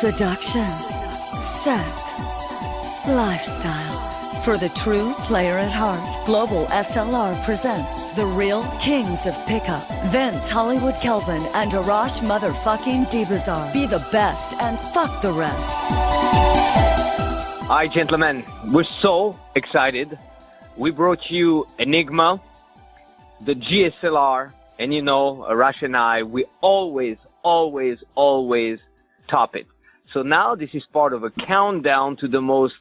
seduction, sex, lifestyle. For the true player at heart, Global SLR presents the real kings of pickup. Vince Hollywood Kelvin and Arash motherfucking Dibazar. Be the best and fuck the rest. Hi, gentlemen. We're so excited. We brought you Enigma, the GSLR, and you know, Arash and I, we always top it. So now this is part of a countdown to the most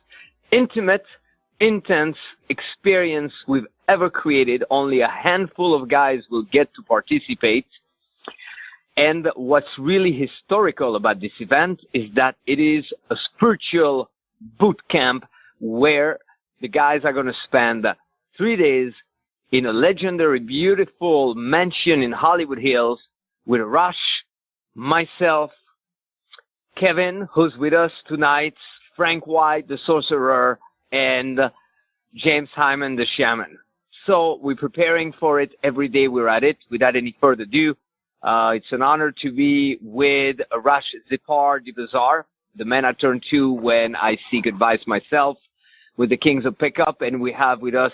intimate, intense experience we've ever created. Only a handful of guys will get to participate. And what's really historical about this event is that it is a spiritual boot camp where the guys are going to spend 3 days in a legendary, beautiful mansion in Hollywood Hills with Arash, myself, Kevin, who's with us tonight, Frank White, the sorcerer, and James Hyman, the shaman. So we're preparing for it every day. We're at it. Without any further ado, it's an honor to be with Arash Dibazar, the man I turn to when I seek advice myself, with the Kings of Pickup. And we have with us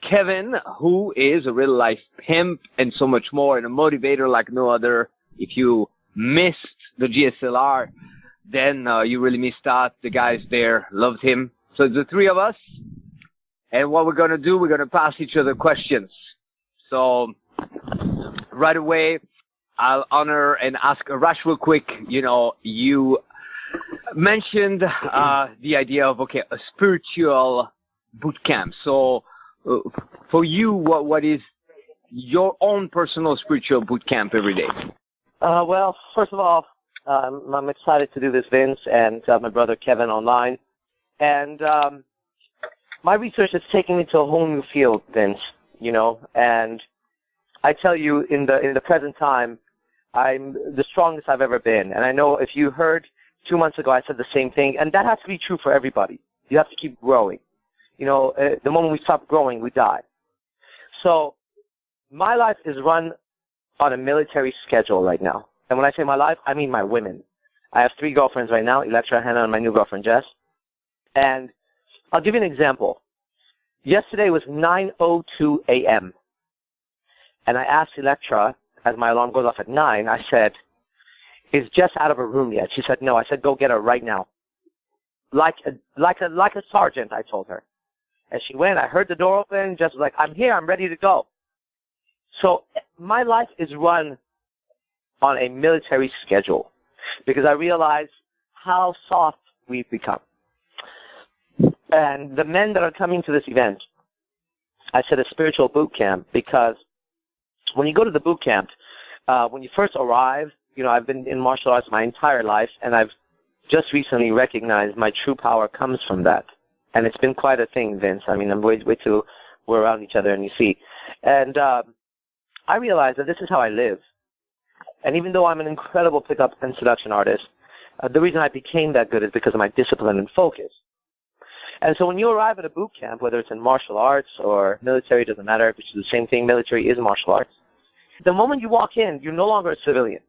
Kevin, who is a real-life pimp and so much more, and a motivator like no other. If you missed the GSLR, then you really missed out. The guys there loved him. So it's the three of us, and what we're going to do, we're going to pass each other questions. So right away, I'll honor and ask Arash real quick. You know, you mentioned the idea of, okay, a spiritual boot camp. So for you, what is your own personal spiritual boot camp every day? Well, first of all, I'm excited to do this, Vince, and my brother Kevin online. And my research has taken me to a whole new field, Vince, you know. And I tell you, in the present time, I'm the strongest I've ever been. And I know if you heard 2 months ago, I said the same thing. And that has to be true for everybody. You have to keep growing. You know, the moment we stop growing, we die. So my life is run on a military schedule right now. And when I say my life, I mean my women. I have 3 girlfriends right now, Electra, Hannah, and my new girlfriend, Jess. And I'll give you an example. Yesterday was 9:02 a.m. And I asked Electra, as my alarm goes off at 9, I said, is Jess out of her room yet? She said, no. I said, go get her right now. Like a sergeant, I told her. And she went, I heard the door open, Jess was like, I'm here, I'm ready to go. So my life is run on a military schedule because I realize how soft we've become. And the men that are coming to this event, I said a spiritual boot camp because when you go to the boot camp, when you first arrive, you know, I've been in martial arts my entire life, and I've just recently recognized my true power comes from that. And it's been quite a thing, Vince. I mean, wait till we're around each other and you see. And I realized that this is how I live. And even though I'm an incredible pickup and seduction artist, the reason I became that good is because of my discipline and focus. And so when you arrive at a boot camp, whether it's in martial arts or military, doesn't matter, which is the same thing, military is martial arts. The moment you walk in, you're no longer a civilian.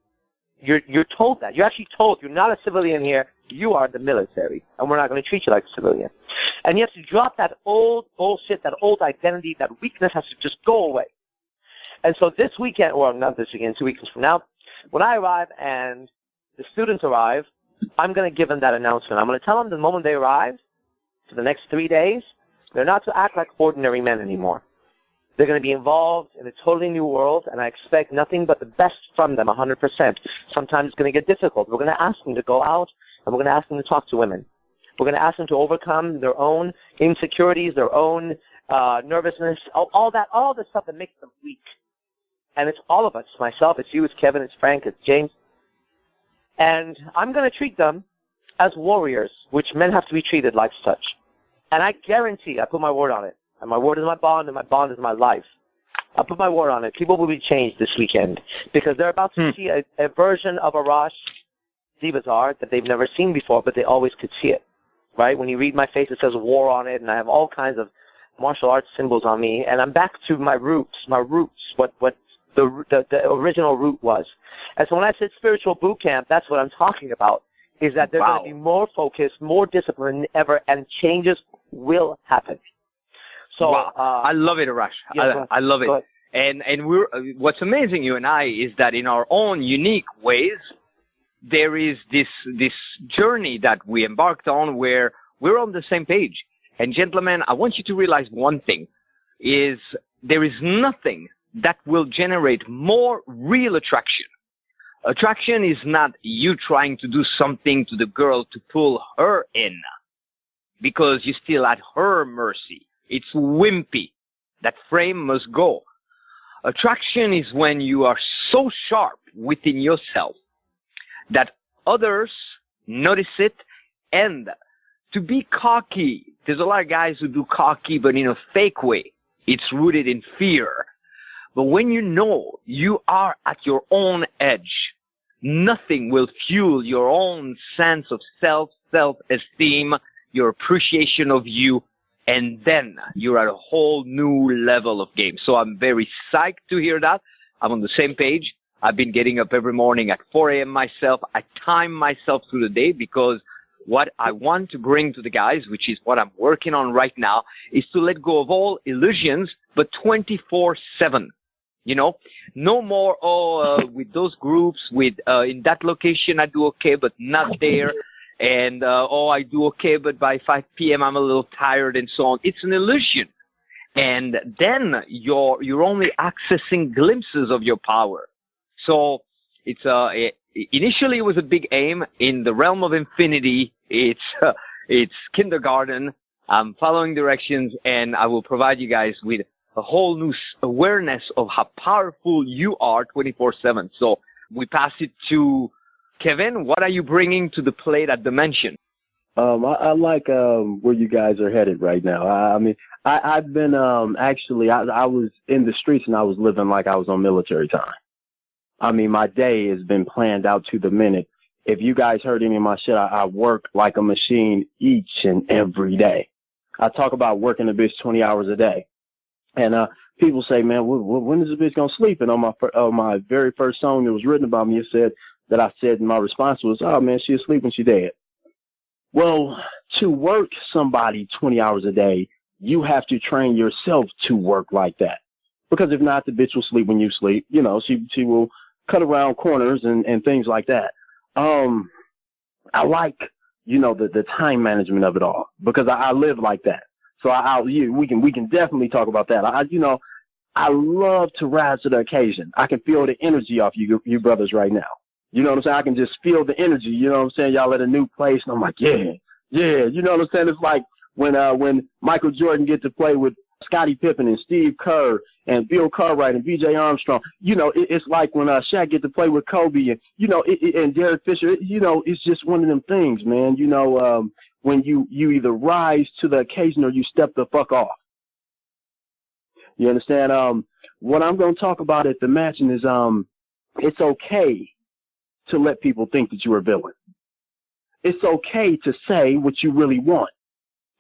You're told that. You're actually told you're not a civilian here, you are the military, and we're not going to treat you like a civilian. And you have to drop that old bullshit, that old identity, that weakness has to just go away. And so this weekend, or not this weekend, 2 weeks from now, when I arrive and the students arrive, I'm going to give them that announcement. I'm going to tell them the moment they arrive, for the next 3 days, they're not to act like ordinary men anymore. They're going to be involved in a totally new world, and I expect nothing but the best from them, 100%. Sometimes it's going to get difficult. We're going to ask them to go out, and we're going to ask them to talk to women. We're going to ask them to overcome their own insecurities, their own nervousness, all the stuff that makes them weak. And it's all of us. It's myself, it's you, it's Kevin, it's Frank, it's James. And I'm going to treat them as warriors, which men have to be treated like such. And I guarantee, I put my word on it, and my word is my bond, and my bond is my life. I put my word on it. People will be changed this weekend because they're about to see a version of Arash Dibazar that they've never seen before, but they always could see it, right? When you read my face, it says war on it, and I have all kinds of martial arts symbols on me, and I'm back to my roots, what the original root was. And so when I said spiritual boot camp, that's what I'm talking about. is that they're going to be more focused, more disciplined than ever, and changes will happen. So I love it, Arash. I love it. And we're what's amazing, you and I, is that in our own unique ways, there is this journey that we embarked on where we're on the same page. And gentlemen, I want you to realize one thing, is there is nothing that will generate more real attraction. Attraction is not you trying to do something to the girl to pull her in, because you're still at her mercy. It's wimpy. That frame must go. Attraction is when you are so sharp within yourself that others notice it. And to be cocky, there's a lot of guys who do cocky, but in a fake way. It's rooted in fear. But when you know you are at your own edge, nothing will fuel your own sense of self-esteem, your appreciation of you, and then you're at a whole new level of game. So I'm very psyched to hear that. I'm on the same page. I've been getting up every morning at 4 a.m. myself. I time myself through the day because what I want to bring to the guys, which is what I'm working on right now, is to let go of all illusions, but 24/7. You know, no more, with those groups, in that location I do okay, but not there. And, I do okay, but by 5 p.m. I'm a little tired and so on. It's an illusion. And then you're only accessing glimpses of your power. So initially it was a big aim. In the realm of infinity, it's kindergarten. I'm following directions, and I will provide you guys with a whole new awareness of how powerful you are 24/7. So we pass it to Kevin. What are you bringing to the plate at Dimension? I like where you guys are headed right now. I mean, I've been I was in the streets and I was living like I was on military time. I mean, my day has been planned out to the minute. If you guys heard any of my shit, I work like a machine each and every day. I talk about working a bitch 20 hours a day. And people say, man, when is this bitch going to sleep? And on my very first song that was written about me, it said that I said, my response was, oh, man, she asleep when she dead. Well, to work somebody 20 hours a day, you have to train yourself to work like that. Because if not, the bitch will sleep when you sleep. You know, she will cut around corners and things like that. I like, you know, the time management of it all because I live like that. So we can definitely talk about that. I love to rise to the occasion. I can feel the energy off you brothers right now. You know what I'm saying? I can just feel the energy. You know what I'm saying? Y'all at a new place, and I'm like, yeah. You know what I'm saying? It's like when Michael Jordan get to play with Scottie Pippen and Steve Kerr and Bill Cartwright and B.J. Armstrong. You know, it's like when Shaq get to play with Kobe and, you know, and Derek Fisher. You know, it's just one of them things, man. You know, when you either rise to the occasion or you step the fuck off. You understand? What I'm going to talk about at the matching is it's okay to let people think that you're a villain. It's okay to say what you really want,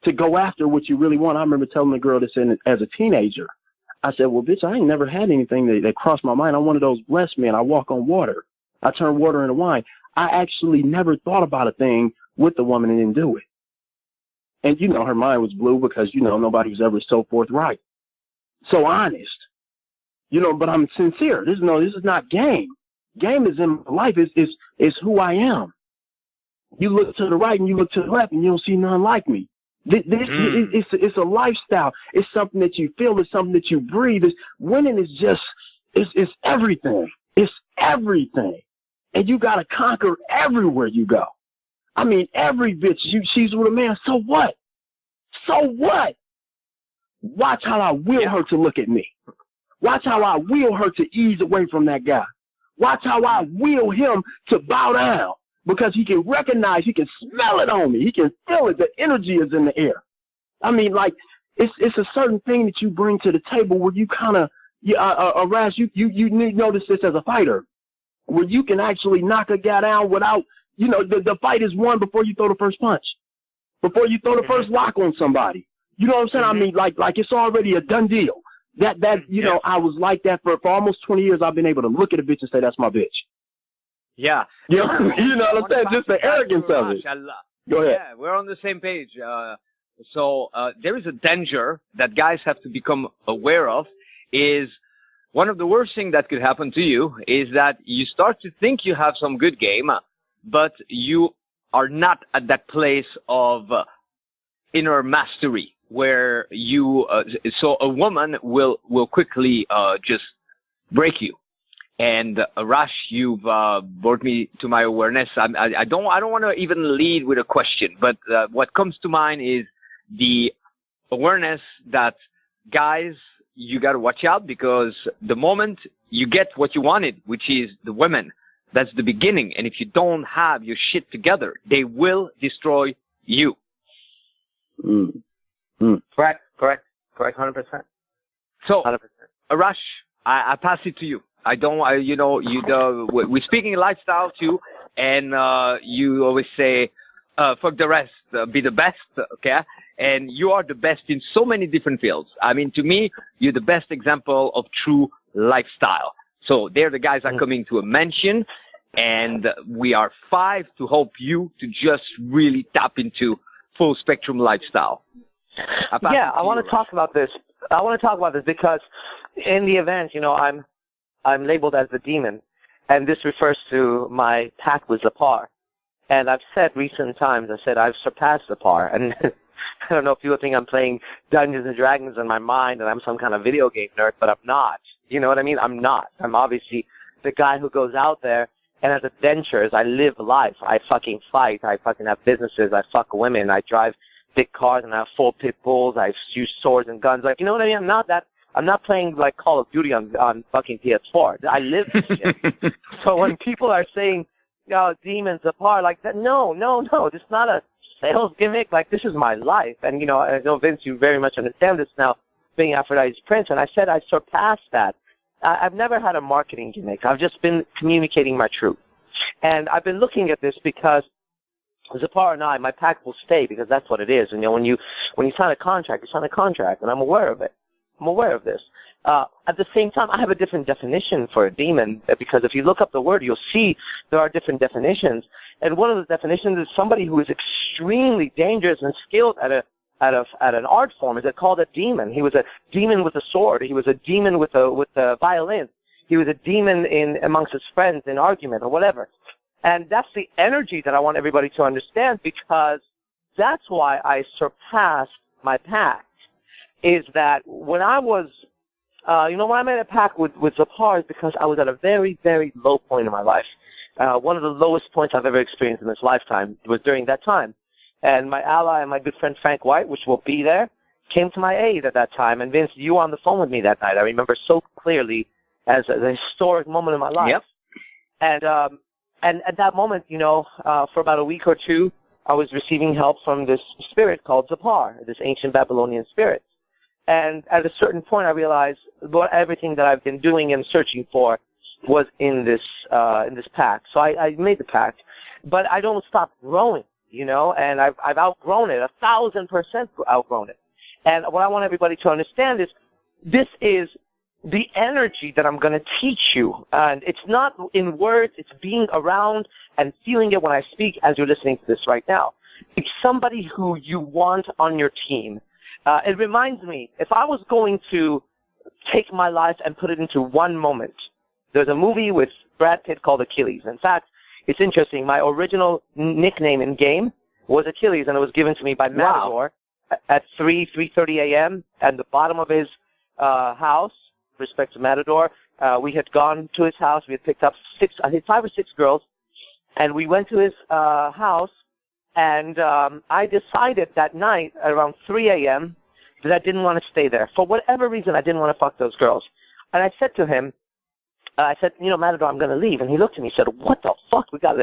to go after what you really want. I remember telling a girl this as a teenager. I said, well, bitch, I ain't never had anything that crossed my mind. I'm one of those blessed men. I walk on water. I turn water into wine. I actually never thought about a thing with the woman and didn't do it. And, you know, her mind was blue because, you know, nobody was ever so forthright, so honest. You know, but I'm sincere. This is not game. Game is in my life. Is who I am. You look to the right and you look to the left and you don't see none like me. It's a lifestyle. It's something that you feel. It's something that you breathe. Winning is just, it's everything. It's everything. And you got to conquer everywhere you go. I mean, every bitch, she's with a man. So what? So what? Watch how I will her to look at me. Watch how I will her to ease away from that guy. Watch how I will him to bow down. Because he can recognize, he can smell it on me. He can feel it. The energy is in the air. I mean, like, it's a certain thing that you bring to the table where you kind of, Arash, you notice this as a fighter, where you can actually knock a guy down without, you know, the fight is won before you throw the first punch, before you throw the first lock on somebody. You know what I'm saying? I mean, like it's already a done deal. That you know, I was like that for almost 20 years. I've been able to look at a bitch and say, that's my bitch. Yeah. You know, you know what I'm saying? Just the arrogance of it. Go ahead. Yeah, we're on the same page. So there is a danger that guys have to become aware of. Is one of the worst things that could happen to you is that you start to think you have some good game, but you are not at that place of inner mastery where you. So a woman will quickly just break you. And Arash, you've brought me to my awareness. I don't want to even lead with a question, but what comes to mind is the awareness that guys, you got to watch out, because the moment you get what you wanted, which is the women, that's the beginning. And if you don't have your shit together, they will destroy you. Correct, 100%. So, 100%. Arash, I pass it to you. We're speaking lifestyle too, and you always say, fuck the rest, be the best, okay? And you are the best in so many different fields. I mean, to me, you're the best example of true lifestyle. So there the guys are coming to a mansion, and we are 5 to help you to just really tap into full spectrum lifestyle. I want to talk about this. I want to talk about this because in the event, I'm labeled as the demon, and this refers to my pact with Zapar. And I've said recent times, I've surpassed Zapar. And I don't know if people think I'm playing Dungeons and Dragons in my mind and I'm some kind of video game nerd, but I'm not. You know what I mean? I'm not. I'm obviously the guy who goes out there and has adventures. I live life. I fucking fight. I fucking have businesses. I fuck women. I drive big cars and I have 4 pit bulls. I use swords and guns. Like, you know what I mean? I'm not playing like Call of Duty on fucking PS4. I live this shit. So when people are saying, demons apart, like that, no. It's not a sales gimmick. Like, this is my life. And, I know, Vince, you very much understand this now, being Aphrodite's prince. And I said I surpassed that. I've never had a marketing gimmick. I've just been communicating my truth. And I've been looking at this because Zapar and I, my pact will stay, because that's what it is. And, when you sign a contract, you sign a contract, and I'm aware of it. I'm aware of this. At the same time, I have a different definition for a demon, because if you look up the word, you'll see there are different definitions. And one of the definitions is somebody who is extremely dangerous and skilled at an art form. Is it called a demon? He was a demon with a sword. He was a demon with a violin. He was a demon amongst his friends in argument or whatever. And that's the energy that I want everybody to understand, because that's why I surpassed my pact. Is that when I was, when I made a pact with Zapar, is because I was at a very, very low point in my life. One of the lowest points I've ever experienced in this lifetime was during that time. And my ally and my good friend Frank White, which will be there, came to my aid at that time. And Vince, you were on the phone with me that night. I remember so clearly as a historic moment in my life. Yep. And at that moment, for about a week or two, I was receiving help from this spirit called Zapar, this ancient Babylonian spirit. And at a certain point, I realized everything that I've been doing and searching for was in this pact. So I made the pact, but I don't stop growing, and I've outgrown it, 1,000% outgrown it. And what I want everybody to understand is this is the energy that I'm going to teach you. And it's not in words, it's being around and feeling it when I speak, as you're listening to this right now. It's somebody who you want on your team. It reminds me, if I was going to take my life and put it into one moment, there's a movie with Brad Pitt called Achilles. In fact, it's interesting. My original nickname in game was Achilles, and it was given to me by Matador at 3:30 a.m. at the bottom of his house. With respect to Matador, we had gone to his house. We had picked up 5 or 6 girls, and we went to his house. And I decided that night around 3 a.m. that I didn't want to stay there. For whatever reason, I didn't want to fuck those girls. And I said to him, Matador, I'm going to leave. And he looked at me and said, what the fuck? We got,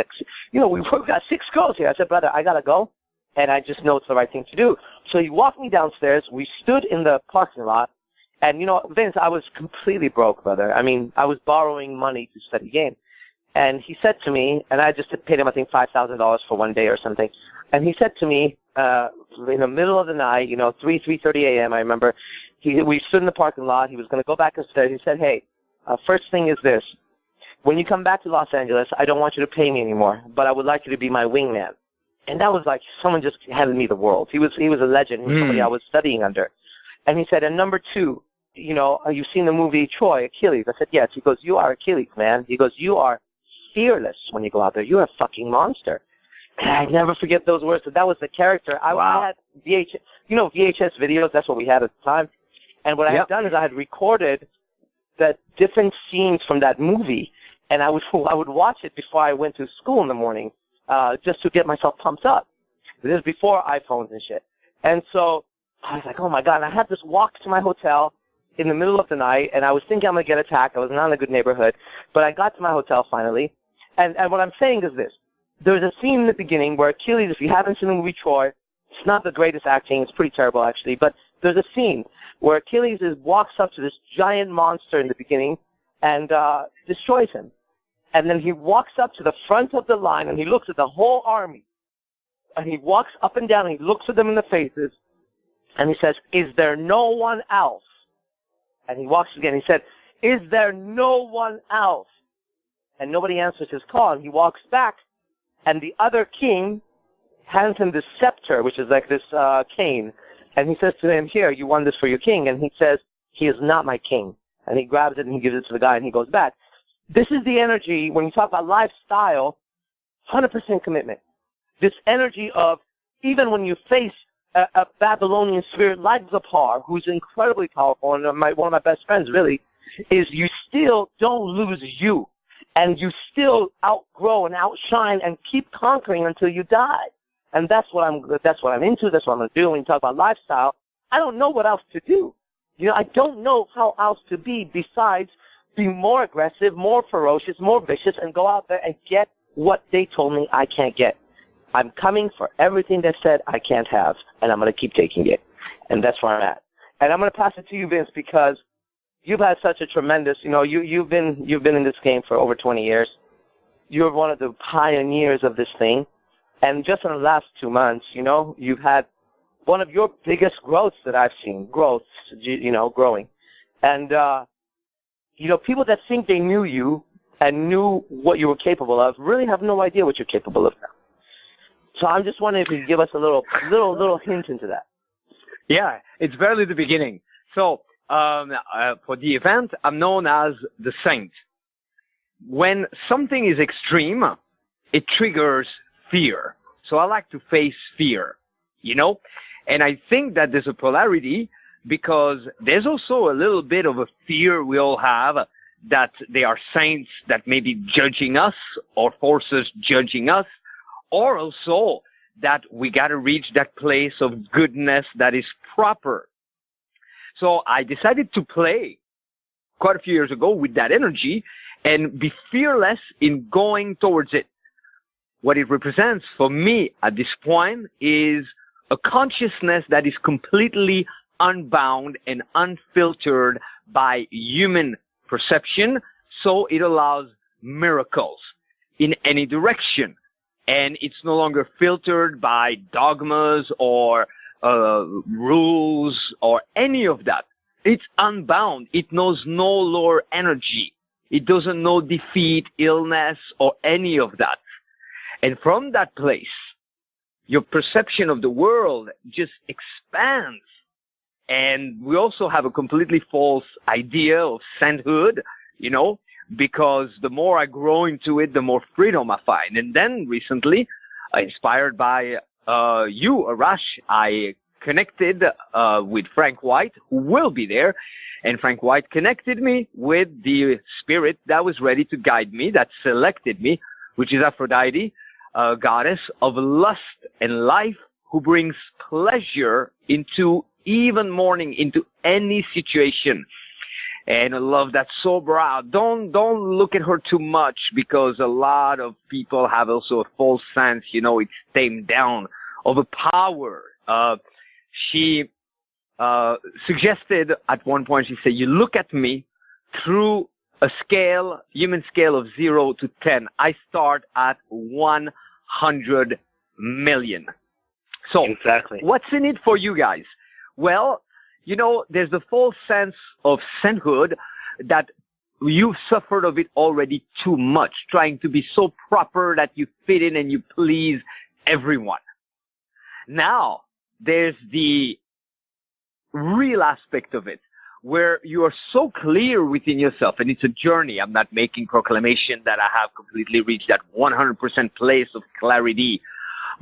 we've got 6 girls here. I said, brother, I got to go. And I just know it's the right thing to do. So he walked me downstairs. We stood in the parking lot. And, Vince, I was completely broke, brother. I mean, I was borrowing money to study game. And he said to me, and I just paid him, I think, $5,000 for one day or something. And he said to me, in the middle of the night, 3:30 a.m., I remember, we stood in the parking lot. He was going to go back upstairs. He said, hey, first thing is this. when you come back to Los Angeles, I don't want you to pay me anymore, but I would like you to be my wingman. And that was like someone just handed me the world. He was a legend. He was somebody I was studying under. And he said, and number two, you've seen the movie Troy, Achilles. I said, yes. He goes, you are Achilles, man. He goes, you are fearless when you go out there. You're a fucking monster. And I never forget those words. So that was the character. I had VHS videos. That's what we had at the time. And what I had done is I had recorded the different scenes from that movie, and I would watch it before I went to school in the morning, just to get myself pumped up. This is before iPhones and shit. And so I was like, oh my God. And I had this walk to my hotel in the middle of the night, and I was thinking I'm going to get attacked. I was not in a good neighborhood. But I got to my hotel finally. And what I'm saying is this. There's a scene in the beginning where Achilles, if you haven't seen the movie Troy, it's not the greatest acting. It's pretty terrible, actually. But there's a scene where Achilles walks up to this giant monster in the beginning and destroys him. And then he walks up to the front of the line, and he looks at the whole army. And he walks up and down, and he looks at them in the faces, and he says, is there no one else? And he walks again. He said, is there no one else? And nobody answers his call, and he walks back, and the other king hands him this scepter, which is like this cane. And he says to him, here, you won this for your king. And he says, he is not my king. And he grabs it and he gives it to the guy and he goes back. This is the energy, when you talk about lifestyle, 100% commitment. This energy of, even when you face a Babylonian spirit like Zapar, who's incredibly powerful, and one of my best friends really, is you still don't lose you. And you still outgrow and outshine and keep conquering until you die. And that's what I'm into. That's what I'm going to do. When you talk about lifestyle, I don't know what else to do. I don't know how else to be besides be more aggressive, more ferocious, more vicious, and go out there and get what they told me I can't get. I'm coming for everything they said I can't have, and I'm going to keep taking it. And that's where I'm at. And I'm going to pass it to you, Vince, because you've had such a tremendous, you've been in this game for over 20 years. You're one of the pioneers of this thing. And just in the last 2 months, you've had one of your biggest growths that I've seen, growing. And, people that think they knew you and knew what you were capable of really have no idea what you're capable of now. So I'm just wondering if you could give us a little hint into that. Yeah, it's barely the beginning. So, for the event, I'm known as the Saint. When something is extreme, it triggers fear. So I like to face fear, And I think that there's a polarity because there's also a little bit of a fear we all have that they are saints that may be judging us or forces judging us, or also that we got to reach that place of goodness that is proper. So I decided to play quite a few years ago with that energy and be fearless in going towards it. What it represents for me at this point is a consciousness that is completely unbound and unfiltered by human perception, so it allows miracles in any direction. And it's no longer filtered by dogmas or rules or any of that. It's unbound. It knows no lower energy. It doesn't know defeat, illness, or any of that. And from that place, your perception of the world just expands. And we also have a completely false idea of sainthood, because the more I grow into it, the more freedom I find. And then recently, inspired by you, Arash, I connected with Frank White, who will be there. And Frank White connected me with the spirit that was ready to guide me, that selected me, which is Aphrodite, a goddess of lust and life, who brings pleasure into even mourning, into any situation. And I love that so broad. Don't look at her too much, because a lot of people have also a false sense, it's tamed down, of a power. She suggested at one point, she said, you look at me through a scale, human scale of 0 to 10. I start at 100 million. So exactly. What's in it for you guys? Well, there's the false sense of sainthood that you've suffered of it already too much, trying to be so proper that you fit in and you please everyone. Now, there's the real aspect of it, where you are so clear within yourself, and it's a journey. I'm not making proclamation that I have completely reached that 100% place of clarity.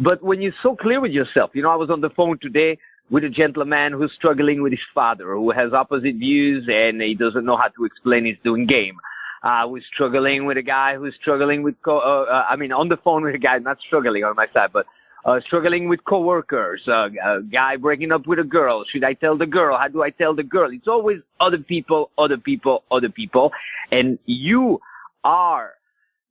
But when you're so clear with yourself, you know, I was on the phone today with a gentleman who's struggling with his father, who has opposite views, and he doesn't know how to explain his doing game. We're struggling with a guy who's struggling with, on the phone with a guy, not struggling on my side, but struggling with coworkers, a guy breaking up with a girl. Should I tell the girl? How do I tell the girl? It's always other people. And you are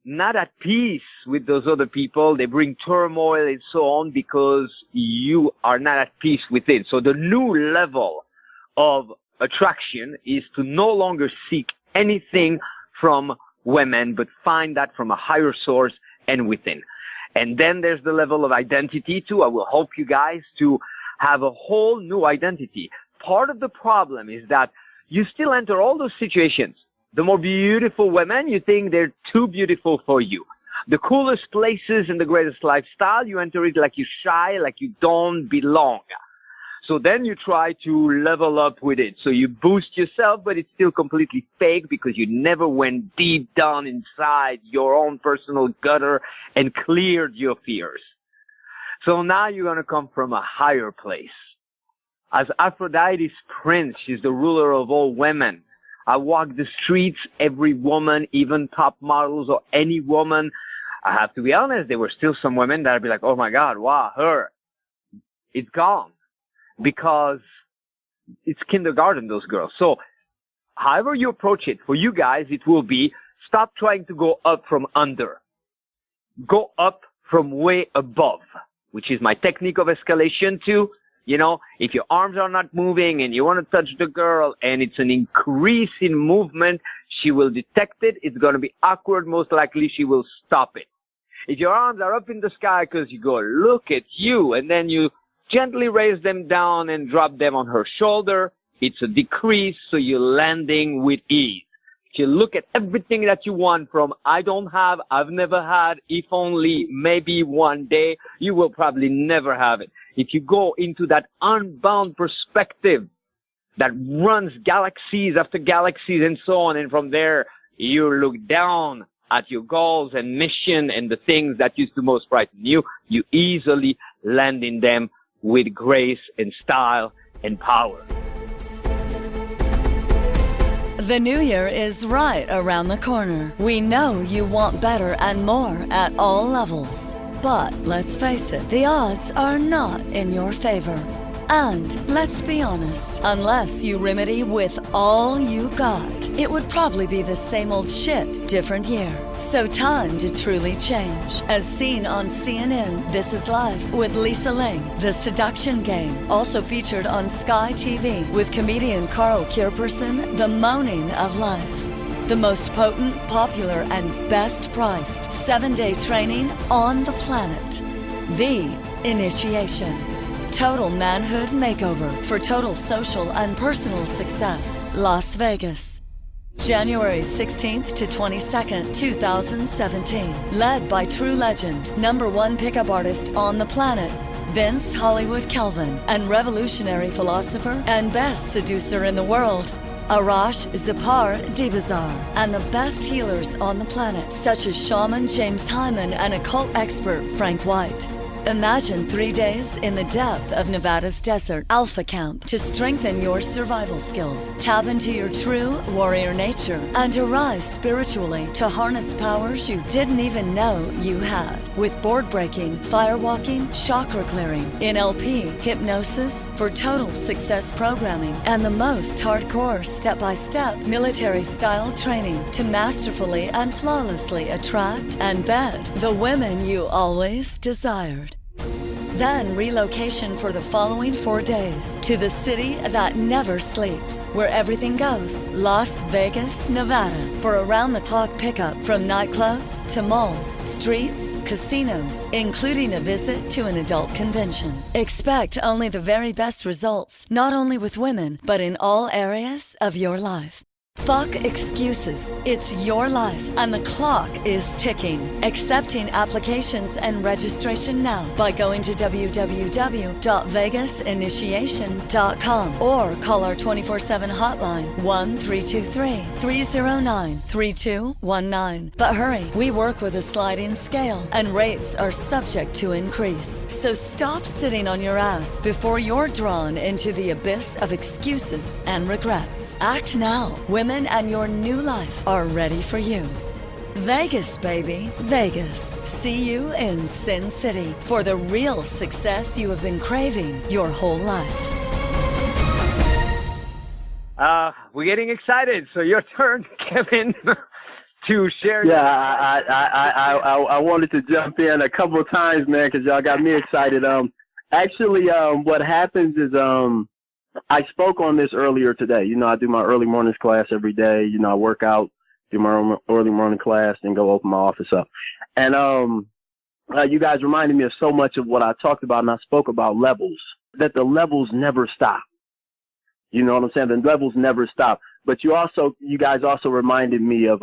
not at peace with those other people. They bring turmoil and so on because you are not at peace within. So the new level of attraction is to no longer seek anything from women, but find that from a higher source and within. And then there's the level of identity too. I will help you guys to have a whole new identity. Part of the problem is that you still enter all those situations. The more beautiful women, you think they're too beautiful for you. The coolest places and the greatest lifestyle, you enter it like you're shy, like you don't belong. So then you try to level up with it. So you boost yourself, but it's still completely fake because you never went deep down inside your own personal gutter and cleared your fears. So now you're going to come from a higher place. As Aphrodite's prince, she's the ruler of all women. I walk the streets, every woman, even top models or any woman. I have to be honest, there were still some women that I'd be like, oh my God, wow, her. It's gone. Because it's kindergarten, those girls. So however you approach it, for you guys, it will be stop trying to go up from under. Go up from way above, which is my technique of escalation too. You know, if your arms are not moving and you want to touch the girl and it's an increase in movement, she will detect it. It's going to be awkward. Most likely she will stop it. If your arms are up in the sky because you go, look at you, and then you gently raise them down and drop them on her shoulder, it's a decrease, so you're landing with ease. If you look at everything that you want from I don't have, I've never had, if only, maybe one day, you will probably never have it. If you go into that unbound perspective that runs galaxies after galaxies and so on, and from there you look down at your goals and mission and the things that used to most frighten you, you easily land in them with grace and style and power. The new year is right around the corner. We know you want better and more at all levels. But let's face it, the odds are not in your favor. And let's be honest, unless you remedy with all you got, it would probably be the same old shit, different year. So time to truly change. As seen on CNN, This Is Life with Lisa Ling, The Seduction Game, also featured on Sky TV with comedian Carl Kierperson, The Moaning of Life. The most potent, popular, and best priced 7-day training on the planet. The Initiation. Total Manhood Makeover for total social and personal success. Las Vegas. January 16th to 22nd, 2017. Led by true legend, #1 pickup artist on the planet, Vince Hollywood Kelvin, and revolutionary philosopher and best seducer in the world, Arash Dibazar, and the best healers on the planet, such as shaman James Hyman and occult expert Frank White. Imagine 3 days in the depth of Nevada's desert, Alpha Camp, to strengthen your survival skills, tap into your true warrior nature, and to rise spiritually to harness powers you didn't even know you had. With board breaking, firewalking, chakra clearing, NLP, hypnosis, for total success programming, and the most hardcore step-by-step military-style training to masterfully and flawlessly attract and bed the women you always desired. Then relocation for the following 4 days to the city that never sleeps, where everything goes, Las Vegas, Nevada, for around-the-clock pickup from nightclubs to malls, streets, casinos, including a visit to an adult convention. Expect only the very best results, not only with women, but in all areas of your life. Fuck excuses. It's your life, and the clock is ticking. Accepting applications and registration now by going to www.vegasinitiation.com or call our 24/7 hotline 1-323-309-3219. But hurry, we work with a sliding scale, and rates are subject to increase. So stop sitting on your ass before you're drawn into the abyss of excuses and regrets. Act now. Women and your new life are ready for you. Vegas, baby, Vegas. See you in Sin City for the real success you have been craving your whole life. We're getting excited. So your turn, Kevin, to share. Yeah, I wanted to jump in a couple of times, man, because y'all got me excited. Actually, what happens is I spoke on this earlier today. You know, I do my early mornings class every day. You know, I work out, do my early morning class, and go open my office up. And you guys reminded me of so much of what I talked about, and I spoke about levels, that the levels never stop. You know what I'm saying? The levels never stop. But you guys also reminded me of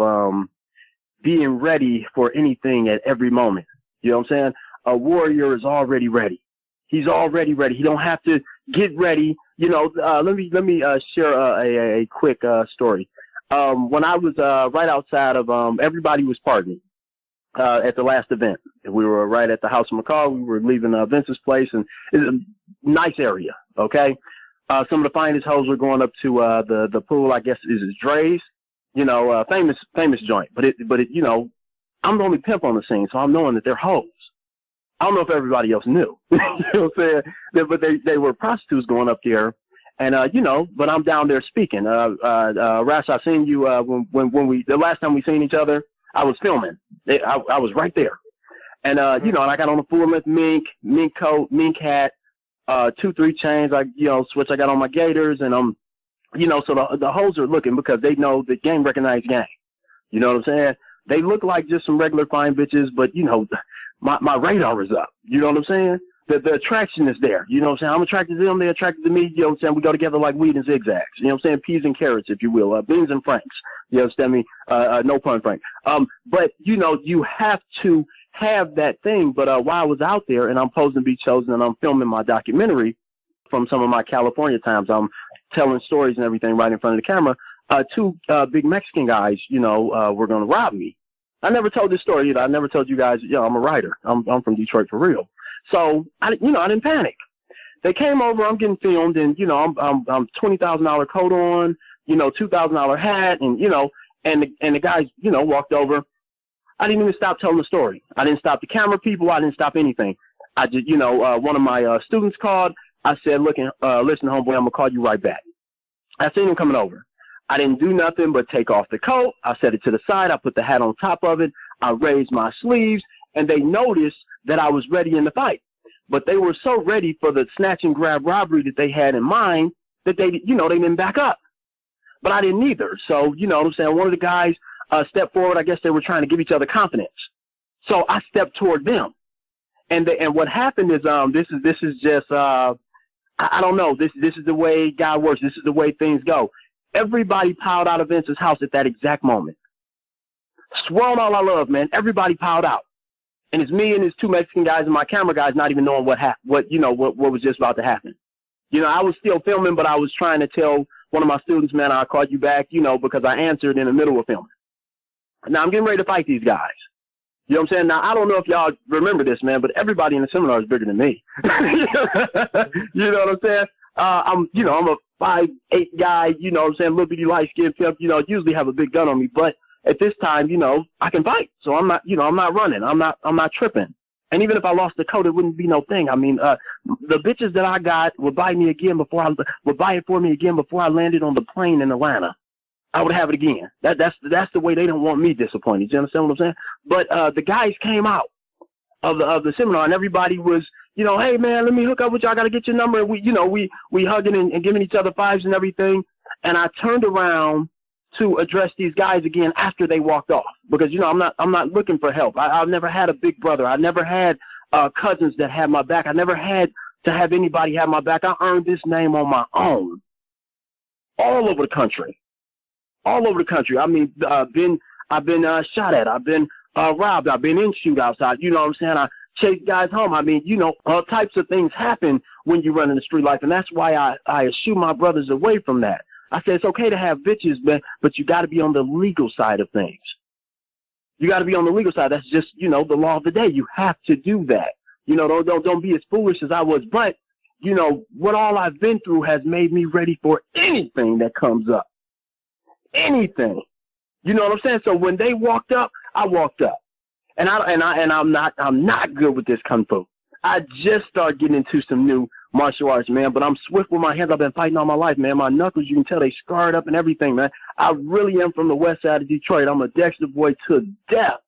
being ready for anything at every moment. You know what I'm saying? A warrior is already ready. He's already ready. He don't have to get ready. You know, let me share a quick story. When I was right outside of everybody was partying at the last event. We were right at the House of McCall. We were leaving Vince's place, and it's a nice area. Okay, some of the finest hoes were going up to the pool. I guess is Dre's. You know, famous joint. But it you know, I'm the only pimp on the scene, so I'm knowing that they're hoes. I don't know if everybody else knew. You know what I'm saying? But they were prostitutes going up there. And, you know, but I'm down there speaking. Arash, I seen you when the last time we seen each other, I was filming. I was right there. And, you know, and I got on a full-length mink coat, mink hat, 2-3 chains, switch I got on my gaiters. And, you know, so the hoes are looking because they know the game recognized game. You know what I'm saying? They look like just some regular fine bitches, but, you know, my radar is up. You know what I'm saying? The attraction is there. You know what I'm saying? I'm attracted to them. They're attracted to me. You know what I'm saying? We go together like weed and zigzags. You know what I'm saying? Peas and carrots, if you will. Beans and franks. You understand me? No pun, Frank. But, you know, you have to have that thing. But while I was out there and I'm posing to be chosen and I'm filming my documentary from some of my California times, I'm telling stories and everything right in front of the camera, two big Mexican guys, you know, were going to rob me. I never told this story either. I never told you guys, you know, I'm a writer. I'm from Detroit for real. So I didn't panic. They came over. I'm getting filmed, and you know, I'm $20,000 coat on, you know, $2,000 hat, and you know, and the guys, you know, walked over. I didn't even stop telling the story. I didn't stop the camera people. I didn't stop anything. I just, you know, one of my students called. I said, listen, homeboy, I'm gonna call you right back. I seen him coming over. I didn't do nothing but take off the coat. I set it to the side. I put the hat on top of it. I raised my sleeves, and they noticed that I was ready in the fight. But they were so ready for the snatch and grab robbery that they had in mind that they didn't back up. But I didn't either. So, you know what I'm saying? One of the guys stepped forward. I guess they were trying to give each other confidence. So I stepped toward them. And what happened is this is just I don't know. This is the way God works. This is the way things go. Everybody piled out of Vince's house at that exact moment. Swirling all I love, man. Everybody piled out. And it's me and his two Mexican guys and my camera guys not even knowing what was just about to happen. You know, I was still filming, but I was trying to tell one of my students, man, I'll call you back, you know, because I answered in the middle of filming. Now I'm getting ready to fight these guys. You know what I'm saying? Now, I don't know if y'all remember this, man, but everybody in the seminar is bigger than me. You know what I'm saying? I'm a 5'8" guy, you know what I'm saying, little bitty light-skinned pimp, you know, usually have a big gun on me, but at this time, you know, I can fight. So I'm not running. I'm not tripping. And even if I lost the coat, it wouldn't be no thing. I mean, the bitches that I got would buy it for me again before I landed on the plane in Atlanta. I would have it again. That's the way they don't want me disappointed. You understand what I'm saying? But the guys came out of the seminar, and everybody was, you know, hey man, let me hook up with you. I got to get your number. And we hugging and giving each other fives and everything. And I turned around to address these guys again after they walked off, because you know I'm not looking for help. I've never had a big brother. I never had cousins that had my back. I never had to have anybody have my back. I earned this name on my own, all over the country. all over the country. I mean, I've been shot at. I've been robbed. I've been in shootouts. You know what I'm saying? I chase guys home. I mean, you know, all types of things happen when you run in the street life, and that's why I eschew my brothers away from that. I say it's okay to have bitches, but you got to be on the legal side of things. You got to be on the legal side. That's just, you know, the law of the day. You have to do that. You know, don't be as foolish as I was. But, you know, what all I've been through has made me ready for anything that comes up. Anything. You know what I'm saying? So when they walked up, I walked up. And I'm not good with this kung fu. I just started getting into some new martial arts, man, but I'm swift with my hands. I've been fighting all my life, man. My knuckles, you can tell they scarred up and everything, man. I really am from the west side of Detroit. I'm a Dexter boy to death.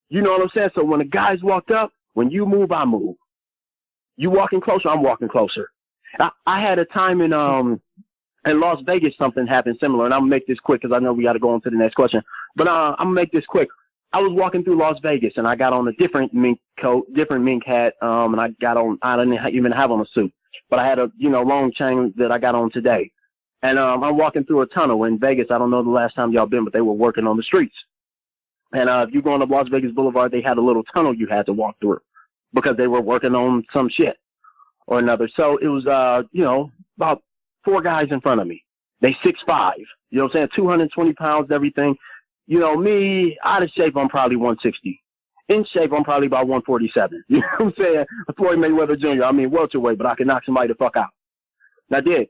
You know what I'm saying? So when the guys walked up, when you move, I move. You walking closer, I'm walking closer. I had a time in Las Vegas, something happened similar, and I'm going to make this quick because I know we got to go on to the next question. But I'm going to make this quick. I was walking through Las Vegas, and I got on a different mink coat, different mink hat, and I didn't even have on a suit. But I had a, you know, long chain that I got on today. And I'm walking through a tunnel in Vegas. I don't know the last time y'all been, but they were working on the streets. And if you go on up Las Vegas Boulevard, they had a little tunnel you had to walk through because they were working on some shit or another. So it was, you know, about 4 guys in front of me. They 6'5", you know what I'm saying, 220 pounds, everything. You know, me, out of shape, I'm probably 160. In shape, I'm probably about 147. You know what I'm saying? Floyd Mayweather Jr., I mean, welterweight, but I can knock somebody the fuck out. And I did.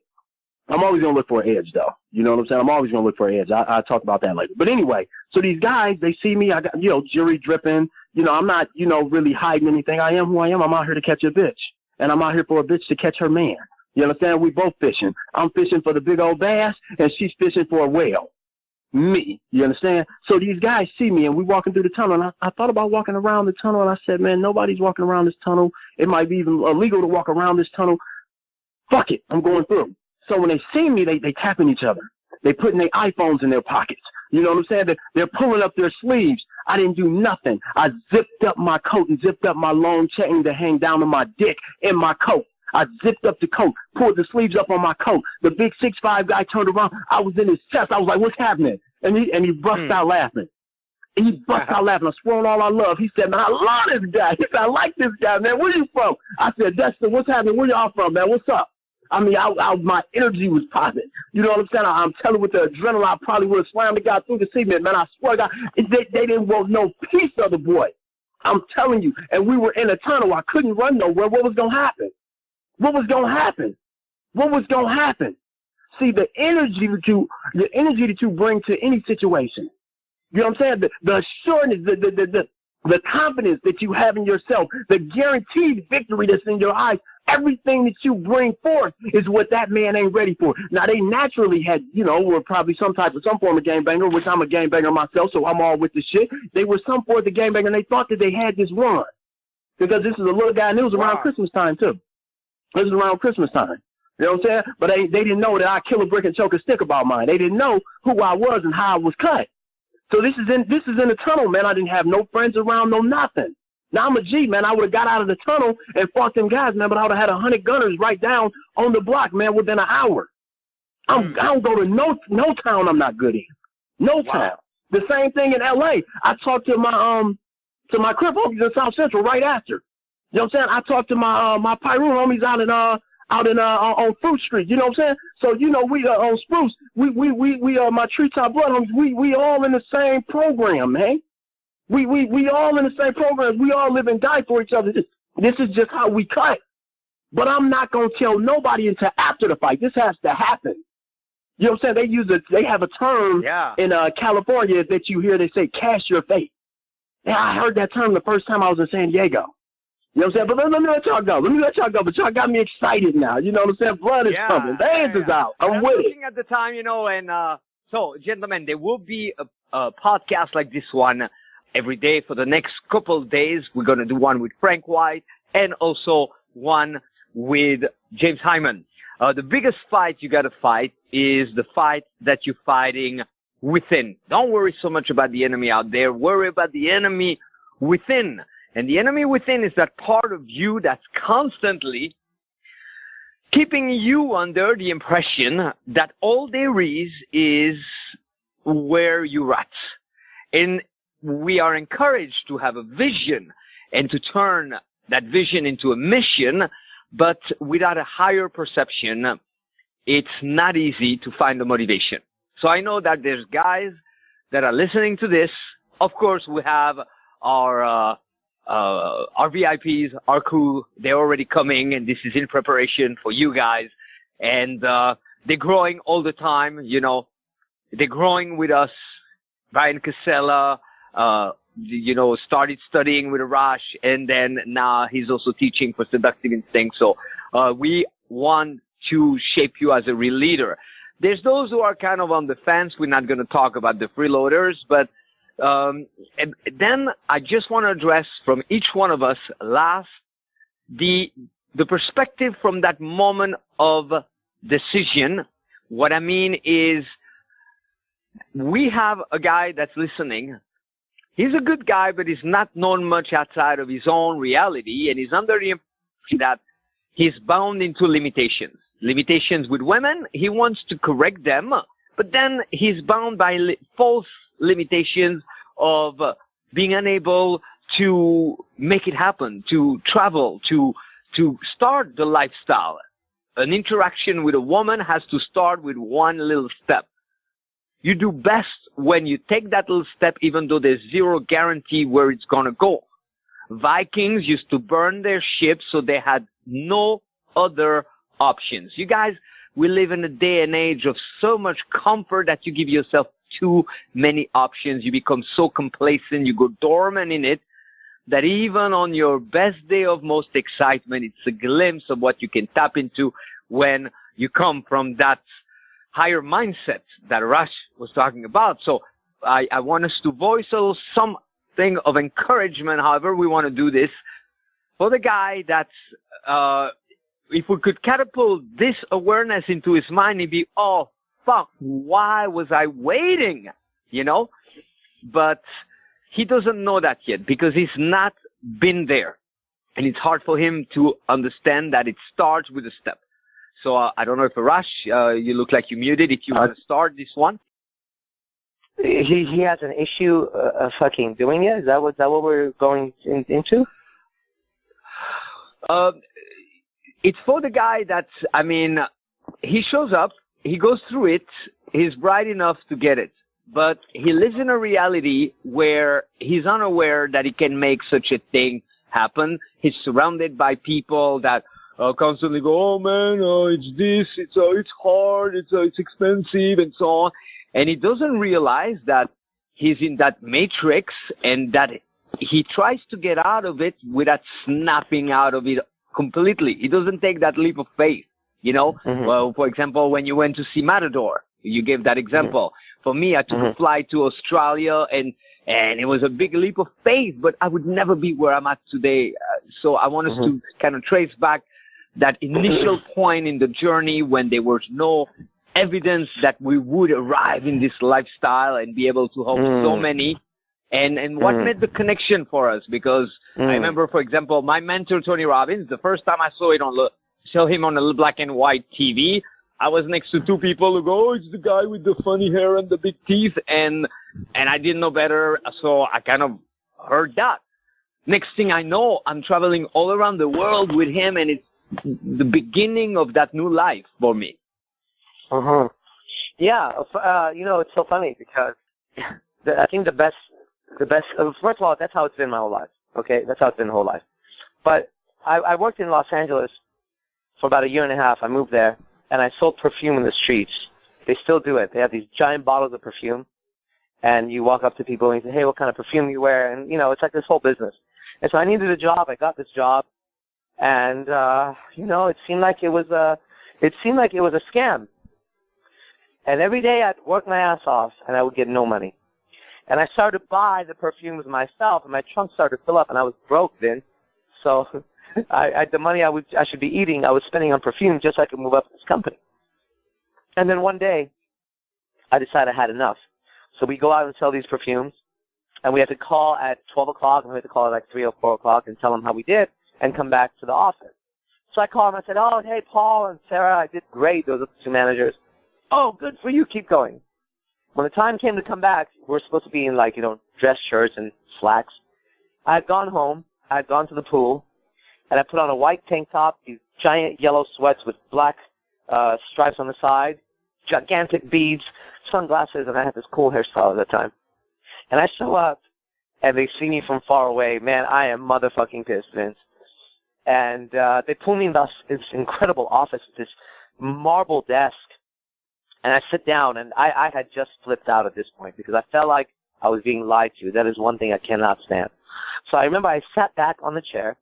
I'm always going to look for an edge, though. You know what I'm saying? I'm always going to look for an edge. I'll talk about that later. But anyway, so these guys, they see me. I got, you know, jury dripping. You know, I'm not, you know, really hiding anything. I am who I am. I'm out here to catch a bitch. And I'm out here for a bitch to catch her man. You understand? We both fishing. I'm fishing for the big old bass, and she's fishing for a whale. Me. You understand? So these guys see me, and we walking through the tunnel, and I thought about walking around the tunnel, and I said, man, nobody's walking around this tunnel. It might be even illegal to walk around this tunnel. Fuck it. I'm going through. So when they see me, they tapping each other. They putting their iPhones in their pockets. You know what I'm saying? They're pulling up their sleeves. I didn't do nothing. I zipped up my coat and zipped up my long chain to hang down on my dick in my coat. I zipped up the coat, pulled the sleeves up on my coat. The big 6'5" guy turned around. I was in his chest. I was like, what's happening? And he bust out laughing. And he bust out laughing. I swore on all I love. He said, man, I love this guy. He said, I like this guy, man. Where you from? I said, Dexter, what's happening? Where y'all from, man? What's up? I mean, my energy was positive. You know what I'm saying? I'm telling you, with the adrenaline, I probably would have slammed the guy through the cement, man. I swear to God, they didn't want no piece of the boy. I'm telling you. And we were in a tunnel. I couldn't run nowhere. What was going to happen? What was going to happen? What was going to happen? See, the energy that you bring to any situation, you know what I'm saying? The assurance, the confidence that you have in yourself, the guaranteed victory that's in your eyes, everything that you bring forth is what that man ain't ready for. Now, they naturally had, you know, were probably some form of gangbanger, which I'm a gangbanger myself, so I'm all with the shit. They were some form of the gangbanger, and they thought that they had this run. Because this is a little guy, and it was around Christmas time, too. This is around Christmas time. You know what I'm saying? But they didn't know that I kill a brick and choke a stick about mine. They didn't know who I was and how I was cut. So this is in the tunnel, man. I didn't have no friends around, no nothing. Now I'm a G, man. I would have got out of the tunnel and fought them guys, man, but I would have had 100 gunners right down on the block, man, within an hour. I don't go to no town I'm not good in. No town. The same thing in L.A. I talked to my crib homies in South Central right after. You know what I'm saying? I talked to my Pyro homies out in on Fruit Street. You know what I'm saying? So, you know, we on Spruce, we my Treetop Blood homies, we all in the same program, man. We all in the same program. We all live and die for each other. This is just how we cut. But I'm not gonna tell nobody until after the fight. This has to happen. You know what I'm saying? They have a term in California that you hear. They say, "Cash your fate." And I heard that term the first time I was in San Diego. You know what I'm saying? But let me let y'all go. But y'all got me excited now. You know what I'm saying? Blood is pumping. The hands is out. I'm with it. At the time, you know, and so, gentlemen, there will be a podcast like this one every day for the next couple of days. We're going to do one with Frank White and also one with James Hyman. The biggest fight you got to fight is the fight that you're fighting within. Don't worry so much about the enemy out there. Worry about the enemy within. And the enemy within is that part of you that's constantly keeping you under the impression that all there is where you're at. And we are encouraged to have a vision and to turn that vision into a mission, but without a higher perception, it's not easy to find the motivation. So I know that there's guys that are listening to this. Of course, we have our VIPs, our crew. They're already coming, and this is in preparation for you guys. And they're growing all the time, you know. They're growing with us. Brian Casella, started studying with Arash, and then now he's also teaching for Seductive Instinct. So we want to shape you as a real leader. There's those who are kind of on the fence. We're not going to talk about the freeloaders, but and then I just want to address from each one of us the perspective from that moment of decision. What I mean is, we have a guy that's listening. He's a good guy, but he's not known much outside of his own reality, and he's under the impression that he's bound into limitations. Limitations with women, he wants to correct them, but then he's bound by false limitations of being unable to make it happen, to travel, to start the lifestyle. An interaction with a woman has to start with one little step. You do best when you take that little step, even though there's zero guarantee where it's going to go. Vikings used to burn their ships, so they had no other options. You guys, we live in a day and age of so much comfort that you give yourself too many options. You become so complacent, you go dormant in it, that even on your best day of most excitement, it's a glimpse of what you can tap into when you come from that higher mindset that Arash was talking about. So I want us to voice a little something of encouragement, however we want to do this, for the guy that's, if we could catapult this awareness into his mind, he'd be, oh, fuck, why was I waiting? You know? But he doesn't know that yet because he's not been there. And it's hard for him to understand that it starts with a step. So I don't know if Arash, you look like you muted. If you want to start this one. He has an issue fucking doing it? Is that what we're going into? It's for the guy that, I mean, he shows up, he goes through it, he's bright enough to get it. But he lives in a reality where he's unaware that he can make such a thing happen. He's surrounded by people that constantly go, oh man, it's this, it's hard, it's expensive, and so on. And he doesn't realize that he's in that matrix and that he tries to get out of it without snapping out of it completely. He doesn't take that leap of faith, you know? Mm-hmm. Well, for example, when you went to see Matador, you gave that example. Mm-hmm. For me, I took a flight to Australia, and it was a big leap of faith, but I would never be where I'm at today. So I want us to kind of trace back that initial point in the journey when there was no evidence that we would arrive in this lifestyle and be able to help so many. And what made the connection for us? Because I remember, for example, my mentor, Tony Robbins, the first time I saw him on a black and white TV, I was next to two people who go, oh, it's the guy with the funny hair and the big teeth. And I didn't know better, so I kind of heard that. Next thing I know, I'm traveling all around the world with him, and it's the beginning of that new life for me. Yeah, it's so funny because I think the best, first of all, that's how it's been my whole life, okay? That's how it's been the whole life. But I worked in Los Angeles for about 1.5 years. I moved there, and I sold perfume in the streets. They still do it. They have these giant bottles of perfume, and you walk up to people and you say, hey, what kind of perfume do you wear? And, it's like this whole business. And so I needed a job. I got this job, and, it seemed like it was a scam. And every day I'd work my ass off, and I would get no money. And I started to buy the perfumes myself, and my trunk started to fill up, and I was broke then. So the money I should be eating, I was spending on perfume just so I could move up this company. And then one day, I decided I had enough. So we go out and sell these perfumes, and we had to call at 12 o'clock, and we had to call at like 3 or 4 o'clock and tell them how we did and come back to the office. So I called them. I said, oh, hey, Paul and Sarah, I did great. Those are the two managers. Oh, good for you. Keep going. when the time came to come back, we're supposed to be in, like, dress shirts and slacks. I had gone home. I had gone to the pool, and I put on a white tank top, these giant yellow sweats with black stripes on the side, gigantic beads, sunglasses, and I had this cool hairstyle at that time. And I show up, and they see me from far away. Man, I am motherfucking pissed, Vince. And they pull me in this incredible office, this marble desk, and I sit down, and I had just flipped out at this point because I felt like I was being lied to. That is one thing I cannot stand. So I remember I sat back on the chair.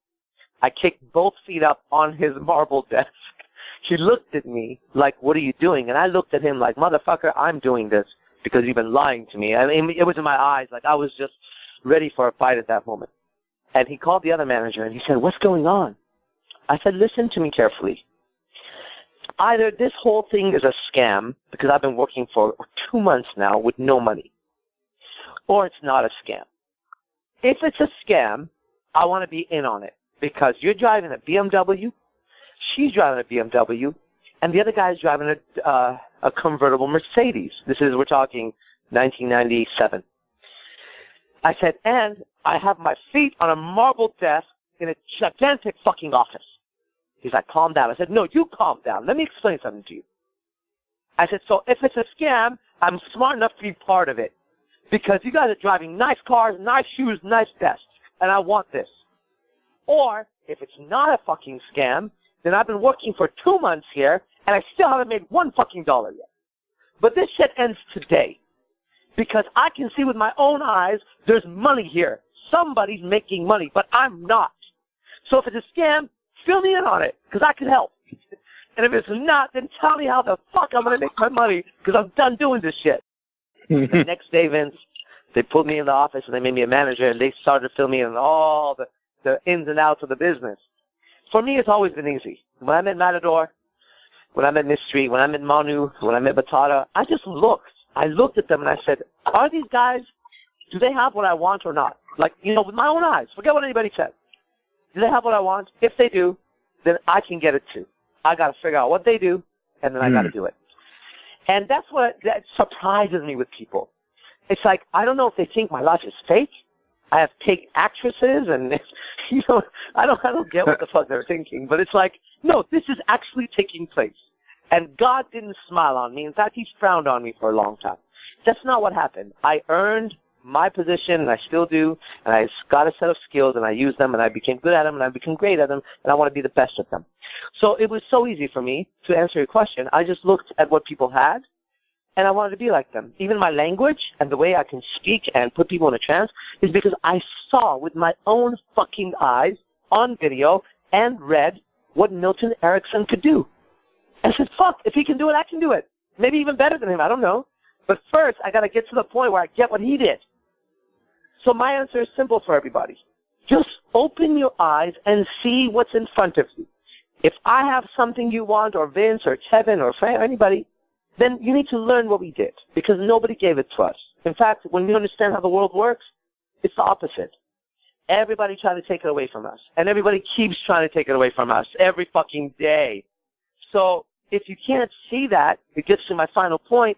I kicked both feet up on his marble desk. He looked at me like, what are you doing? And I looked at him like, motherfucker, I'm doing this because you've been lying to me. I mean, it was in my eyes. Like, I was just ready for a fight at that moment. And he called the other manager, and he said, what's going on? I said, listen to me carefully. Either this whole thing is a scam, because I've been working for 2 months now with no money, or it's not a scam. If it's a scam, I want to be in on it, because you're driving a BMW, she's driving a BMW, and the other guy's driving a convertible Mercedes. We're talking 1997. I said, and I have my feet on a marble desk in a gigantic fucking office. He's like, calm down. I said, no, you calm down. Let me explain something to you. I said, so if it's a scam, I'm smart enough to be part of it. Because you guys are driving nice cars, nice shoes, nice desks, and I want this. Or, if it's not a fucking scam, then I've been working for 2 months here, and I still haven't made $1 fucking yet. But this shit ends today. Because I can see with my own eyes, there's money here. Somebody's making money, but I'm not. So if it's a scam, fill me in on it, because I can help. And if it's not, then tell me how the fuck I'm going to make my money, because I'm done doing this shit. The next day, Vince, they pulled me in the office, and they made me a manager, and they started to fill me in on all the ins and outs of the business. For me, it's always been easy. When I met Matador, when I met Miss Street, when I met Manu, when I met Batata, I just looked. I looked at them, and I said, are these guys, do they have what I want or not? Like, with my own eyes. Forget what anybody said. Do they have what I want? If they do, then I can get it too. I got to figure out what they do, and then I got to do it. And that surprises me with people. It's like, I don't know if they think my life is fake. I have fake actresses, and I don't get what the fuck they're thinking. But it's like, no, this is actually taking place. And God didn't smile on me. In fact, He's frowned on me for a long time. That's not what happened. I earned my position, and I still do, and I got a set of skills, and I used them, and I became good at them, and I became great at them, and I want to be the best at them. So it was so easy for me to answer your question. I just looked at what people had, and I wanted to be like them. Even my language and the way I can speak and put people in a trance is because I saw with my own fucking eyes on video and read what Milton Erickson could do. And I said, fuck, if he can do it, I can do it. Maybe even better than him, I don't know. But first, I got to get to the point where I get what he did. So my answer is simple for everybody. Just open your eyes and see what's in front of you. If I have something you want, or Vince, or Kevin, or Frank, or anybody, then you need to learn what we did, because nobody gave it to us. In fact, when we understand how the world works, it's the opposite. Everybody tried to take it away from us, and everybody keeps trying to take it away from us every fucking day. So if you can't see that, it gets to my final point,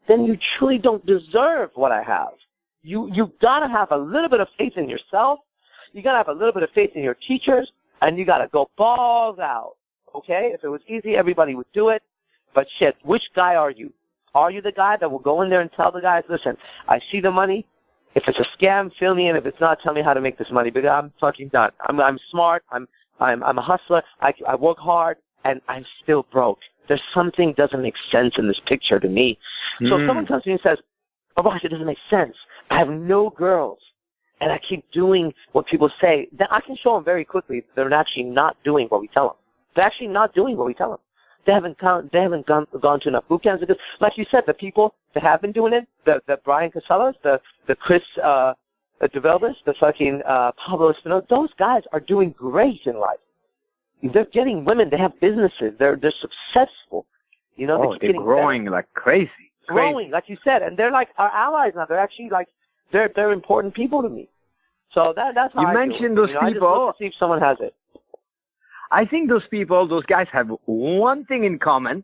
then you truly don't deserve what I have. You've got to have a little bit of faith in yourself. You got to have a little bit of faith in your teachers, and you got to go balls out, okay? If it was easy, everybody would do it. But shit, which guy are you? Are you the guy that will go in there and tell the guys, listen, I see the money. If it's a scam, fill me in. If it's not, tell me how to make this money. Because I'm fucking done. I'm smart. I'm a hustler. I work hard, and I'm still broke. There's something doesn't make sense in this picture to me. So if someone comes to me and says, Arash, it doesn't make sense. I have no girls, and I keep doing what people say, then I can show them very quickly they're actually not doing what we tell them. They're actually not doing what we tell them. They haven't gone to enough boot camps. Because, like you said, the people that have been doing it, the Brian Casellas, the Chris DeVelvis, the fucking Pablo Espinosa, those guys are doing great in life. They're getting women. They have businesses. They're successful. They're growing better. like crazy. Growing, like you said, and they're like our allies now. They're actually like they're important people to me. So that's how you I mentioned do it. those people. I just look to see if someone has it. I think those guys have one thing in common.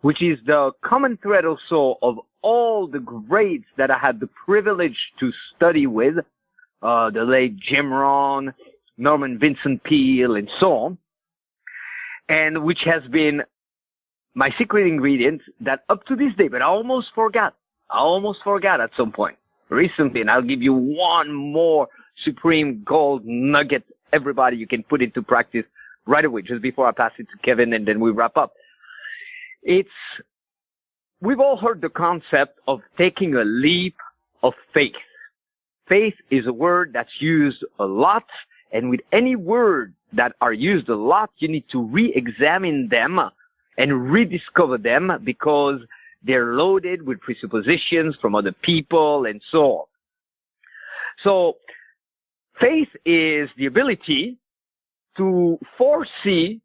which is the common thread also of all the greats that I had the privilege to study with, the late Jim Rohn, Norman Vincent Peale, and so on, and which has been my secret ingredient that up to this day, but I almost forgot at some point recently, and I'll give you one more supreme gold nugget, everybody, you can put into practice right away, just before I pass it to Kevin, and then we wrap up. We've all heard the concept of taking a leap of faith. Faith is a word that's used a lot, and with any word that are used a lot, you need to re-examine them and rediscover them because they're loaded with presuppositions from other people and so on. So faith is the ability to foresee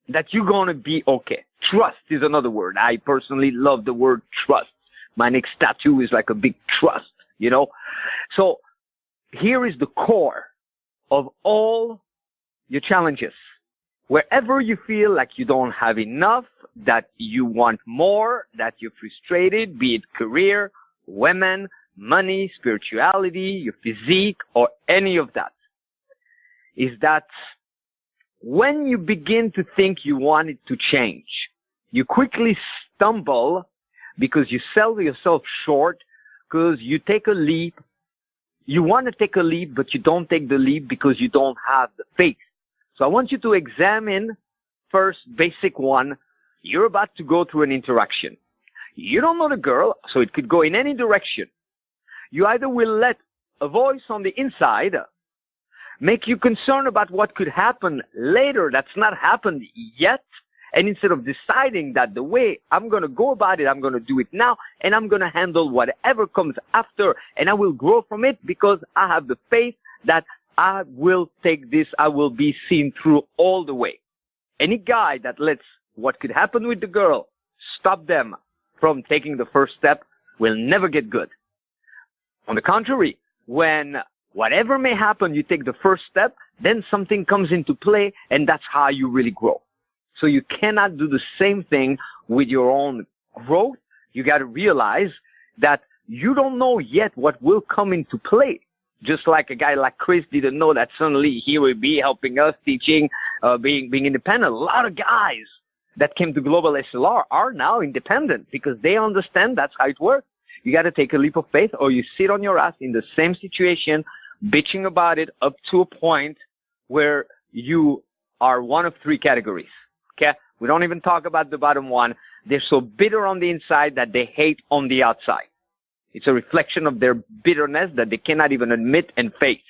that you're going to be okay. Trust is another word. I personally love the word trust. My next tattoo is like a big trust, you know. So here is the core of all your challenges. Wherever you feel like you don't have enough, that you want more, that you're frustrated, be it career, women, money, spirituality, your physique, or any of that, is that when you begin to think you want it to change, you quickly stumble because you sell yourself short, because you take a leap. You want to take a leap, but you don't take the leap because you don't have the faith. So I want you to examine first, basic one. You're about to go through an interaction. You don't know the girl, so it could go in any direction. You either will let a voice on the inside make you concerned about what could happen later that's not happened yet, and instead of deciding that the way I'm going to go about it, I'm going to do it now, and I'm going to handle whatever comes after, and I will grow from it because I have the faith that I will take this, I will be seen through all the way. Any guy that lets what could happen with the girl stop them from taking the first step will never get good. On the contrary, when whatever may happen, you take the first step, then something comes into play, and that's how you really grow. So you cannot do the same thing with your own growth. You got to realize that you don't know yet what will come into play. Just like a guy like Chris didn't know that suddenly he will be helping us, teaching, being independent. A lot of guys that came to Global SLR are now independent because they understand that's how it works. You got to take a leap of faith, or you sit on your ass in the same situation, bitching about it up to a point where you are one of three categories. Okay? We don't even talk about the bottom one. They're so bitter on the inside that they hate on the outside. It's a reflection of their bitterness that they cannot even admit and face.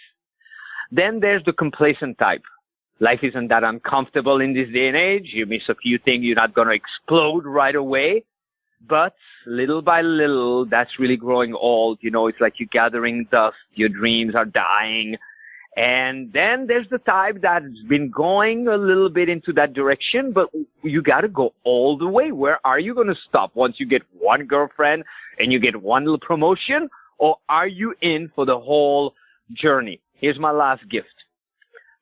Then there's the complacent type. Life isn't that uncomfortable in this day and age. You miss a few things, you're not going to explode right away. But little by little, that's really growing old. You know, it's like you're gathering dust. Your dreams are dying. And then there's the type that's been going a little bit into that direction, but you got to go all the way. Where are you going to stop once you get one girlfriend and you get one little promotion? Or are you in for the whole journey? Here's my last gift.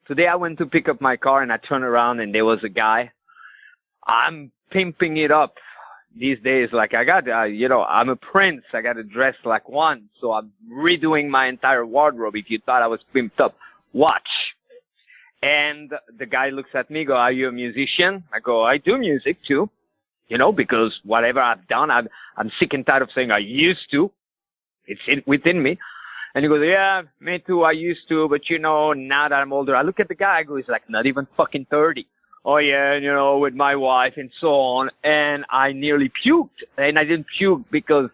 Today I went to pick up my car and I turned around and there was a guy. I'm pimping it up these days. Like I got, I'm a prince. I got to dress like one. So I'm redoing my entire wardrobe. If you thought I was pimped up, watch. And the guy looks at me, go, are you a musician? I go, I do music too. You know, because whatever I've done, I'm sick and tired of saying I used to. It's within me. And he goes, yeah, me too, I used to, but now that I'm older, I look at the guy, I go, he's like not even fucking 30. Oh yeah, with my wife and so on. And I nearly puked. And I didn't puke because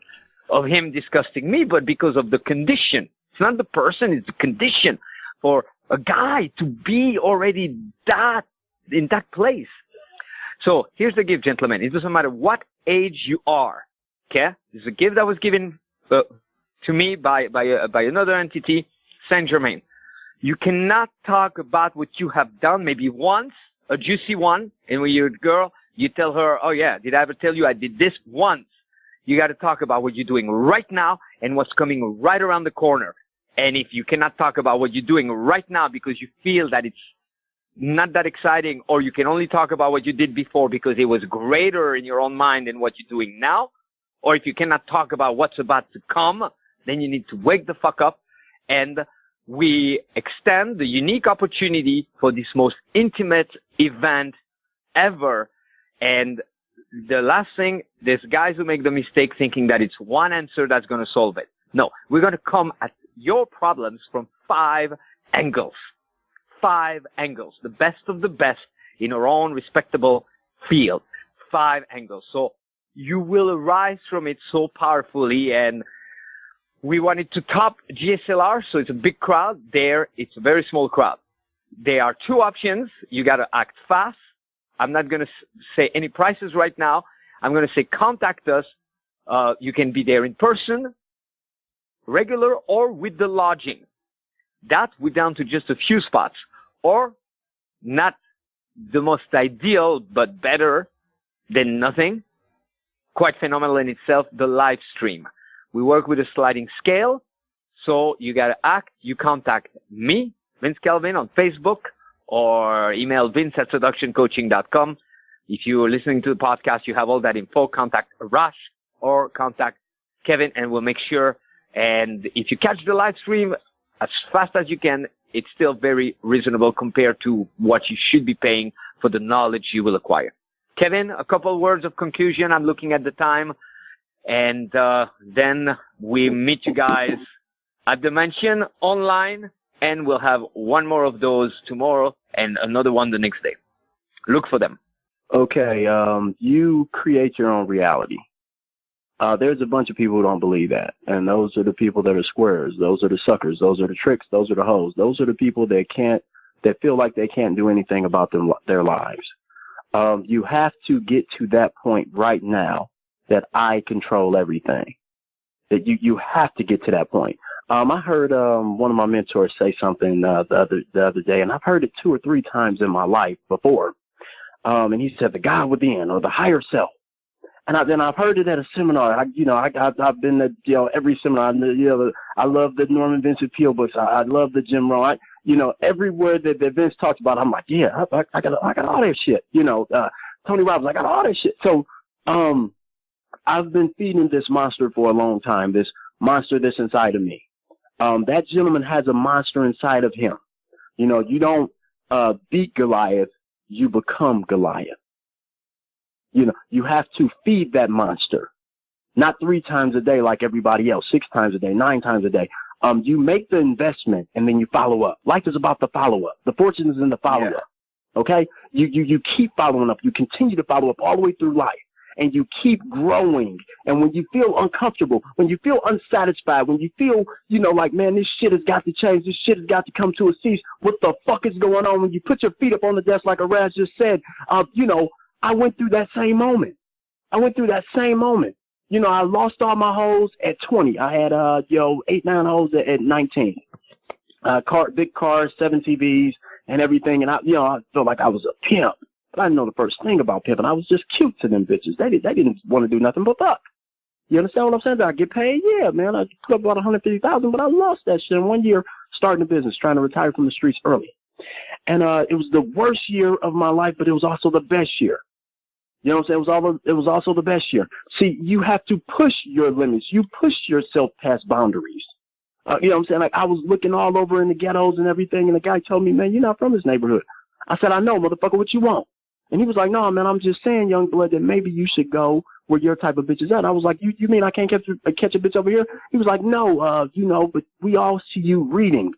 of him disgusting me, but because of the condition. It's not the person, it's the condition for a guy to be already in that place. So here's the gift, gentlemen. It doesn't matter what age you are. Okay? This is a gift that was given to me by another entity, Saint Germain. You cannot talk about what you have done maybe once, a juicy one, and when you're a girl, you tell her, oh yeah, did I ever tell you I did this once? You got to talk about what you're doing right now and what's coming right around the corner. And if you cannot talk about what you're doing right now because you feel that it's not that exciting, or you can only talk about what you did before because it was greater in your own mind than what you're doing now, or if you cannot talk about what's about to come, then you need to wake the fuck up. And we extend the unique opportunity for this most intimate event ever. And the last thing, there's guys who make the mistake thinking that it's one answer that's going to solve it. No, we're going to come at your problems from 5 angles. 5 angles, the best of the best in our own respectable field. 5 angles. So you will arise from it so powerfully, and we wanted to top GSLR, so it's a big crowd. There, it's a very small crowd. There are 2 options. You got to act fast. I'm not going to say any prices right now. I'm going to say contact us. You can be there in person, regular, or with the lodging. That we're down to just a few spots, or not the most ideal, but better than nothing. Quite phenomenal in itself, the live stream. We work with a sliding scale, so you got to act. You contact me, Vince Kelvin, on Facebook, or email vince@seductioncoaching.com. If you're listening to the podcast, you have all that info. Contact Arash or contact Kevin, and we'll make sure. And if you catch the live stream as fast as you can, it's still very reasonable compared to what you should be paying for the knowledge you will acquire. Kevin, a couple words of conclusion. I'm looking at the time. And then we meet you guys at the mansion online, and we'll have one more of those tomorrow and another one the next day. Look for them. Okay, you create your own reality. There's a bunch of people who don't believe that, and those are the people that are squares. Those are the suckers. Those are the tricks. Those are the hoes. Those are the people that feel like they can't do anything about their lives. You have to get to that point right now that I control everything. That you have to get to that point. I heard one of my mentors say something the other day, and I've heard it 2 or 3 times in my life before. And he said, the God within, or the higher self. And then I've heard it at a seminar. I've been at every seminar. I love the Norman Vincent Peale books. I love the Jim Rohn. Everywhere that Vince talks about, I'm like, yeah, I got all that shit. Tony Robbins, I got all that shit. So I've been feeding this monster for a long time. This monster that's inside of me. That gentleman has a monster inside of him. You don't beat Goliath. You become Goliath. You have to feed that monster, not 3 times a day like everybody else, 6 times a day, 9 times a day. You make the investment and then you follow up. Life is about the follow up. The fortune is in the follow up. Okay? You keep following up. You continue to follow up all the way through life, and you keep growing. And when you feel uncomfortable, when you feel unsatisfied, when you feel, like, man, this shit has got to change. This shit has got to come to a cease. What the fuck is going on? When you put your feet up on the desk, like Arash just said, I went through that same moment. I lost all my hoes at 20. I had 8, 9 hoes at 19. Big cars, 7 TVs, and everything. And I felt like I was a pimp. But I didn't know the first thing about pimping. I was just cute to them bitches. They didn't want to do nothing but fuck. You understand what I'm saying? Did I get paid? Yeah, man. I put up about $150,000, but I lost that shit in 1 year starting a business, trying to retire from the streets early. And it was the worst year of my life, but it was also the best year. You know what I'm saying? It was also the best year. See, you have to push your limits. You push yourself past boundaries. You know what I'm saying? Like, I was looking all over in the ghettos and everything, and the guy told me, man, you're not from this neighborhood. I said, I know, motherfucker, what you want? And he was like, no, man, I'm just saying, young blood, that maybe you should go where your type of bitch is at. I was like, you mean I can't catch a bitch over here? He was like, no, but we all see you reading.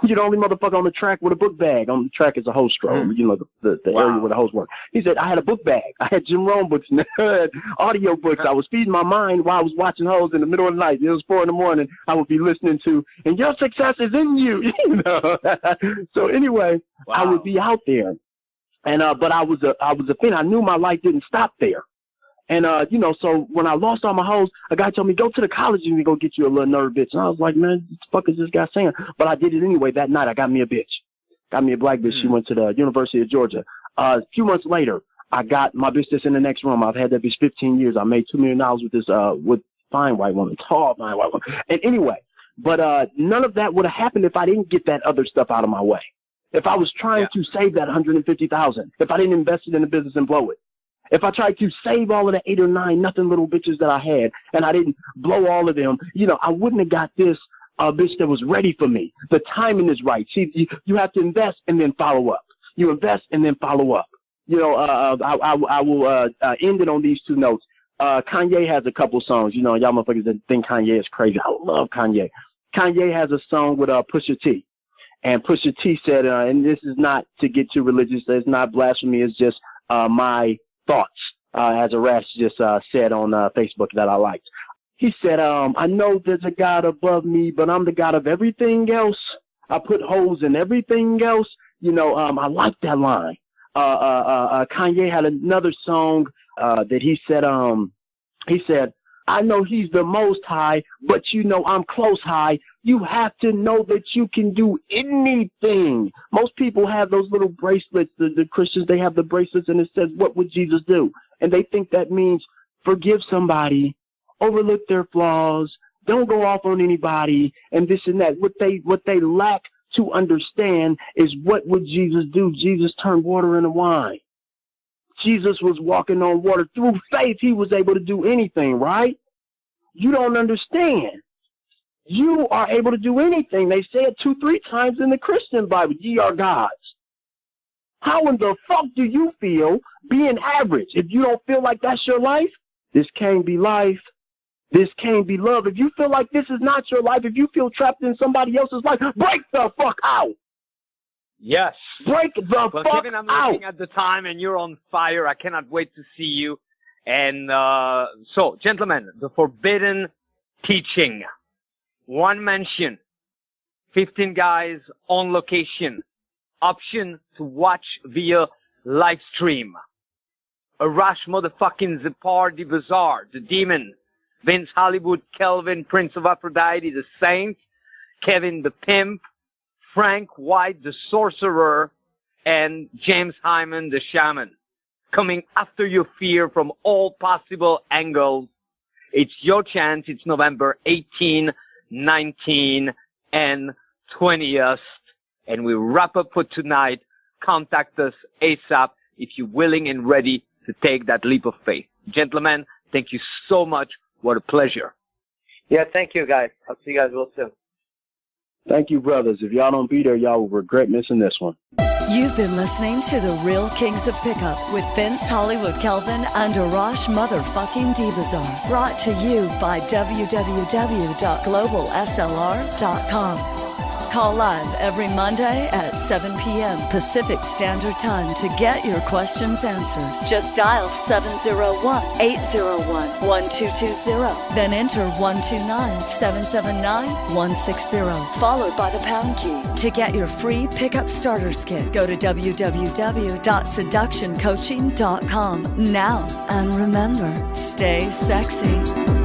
You're the only motherfucker on the track with a book bag. On the track is a host stroll, the area where the hosts work. He said, I had a book bag. I had Jim Rohn books and I had audio books. I was feeding my mind while I was watching hoes in the middle of the night. It was 4 a.m. I would be listening to, and your success is in you. So anyway, I would be out there. And but I was a fan. I knew my life didn't stop there. And, so when I lost all my hoes, a guy told me, go to the college and go get you a little nerd bitch. And I was like, man, what the fuck is this guy saying? But I did it anyway. That night, I got me a bitch. Got me a black bitch. She went to the University of Georgia. A few months later, I got my bitch that's in the next room. I've had that bitch 15 years. I made $2 million with this, with fine white woman, tall fine white woman. And anyway, but none of that would have happened if I didn't get that other stuff out of my way. If I was trying to save that $150,000, if I didn't invest it in the business and blow it, if I tried to save all of the 8 or 9 nothing little bitches that I had and I didn't blow all of them, I wouldn't have got this bitch that was ready for me. The timing is right. See, you have to invest and then follow up. You invest and then follow up. I will end it on these 2 notes. Kanye has a couple songs. Y'all motherfuckers that think Kanye is crazy. I love Kanye. Kanye has a song with Pusha T. And Pusha T said, and this is not to get too religious, it's not blasphemy, it's just my thoughts, as Arash just said on Facebook that I liked. He said, I know there's a God above me, but I'm the God of everything else. I put holes in everything else. I like that line. Kanye had another song that he said, I know he's the most high, but I'm close high. You have to know that you can do anything. Most people have those little bracelets. The Christians, they have the bracelets and it says, what would Jesus do? And they think that means forgive somebody, overlook their flaws, don't go off on anybody, and this and that. What they lack to understand is what would Jesus do? Jesus turned water into wine. Jesus was walking on water. Through faith, he was able to do anything, right? You don't understand. You are able to do anything. They say it 2-3 times in the Christian Bible. Ye are gods. How in the fuck do you feel being average? If you don't feel like that's your life, this can't be life. This can't be love. If you feel like this is not your life, if you feel trapped in somebody else's life, break the fuck out. Yes. Break the fuck out. Kevin, I'm looking at the time and you're on fire. I cannot wait to see you. And so, gentlemen, the forbidden teaching. 1 mention. 15 guys on location. Option to watch via live stream. Arash motherfucking Dibazar, the demon. Vince Hollywood, Kelvin, Prince of Aphrodite, the Saint. Kevin the Pimp. Frank White, the Sorcerer, and James Hyman, the Shaman. Coming after your fear from all possible angles. It's your chance. It's November 18, 19, and 20th. And we wrap up for tonight. Contact us ASAP if you're willing and ready to take that leap of faith. Gentlemen, thank you so much. What a pleasure. Yeah, thank you, guys. I'll see you guys real soon. Thank you, brothers. If y'all don't be there, y'all will regret missing this one. You've been listening to The Real Kings of Pickup with Vince Hollywood Kelvin and Arash motherfucking Dibazar. Brought to you by www.globalslr.com. Call live every Monday at 7 p.m. Pacific Standard Time to get your questions answered. Just dial 701-801-1220. Then enter 129-779-160, followed by the pound key. To get your free pickup starters kit, go to www.seductioncoaching.com now. And remember, stay sexy.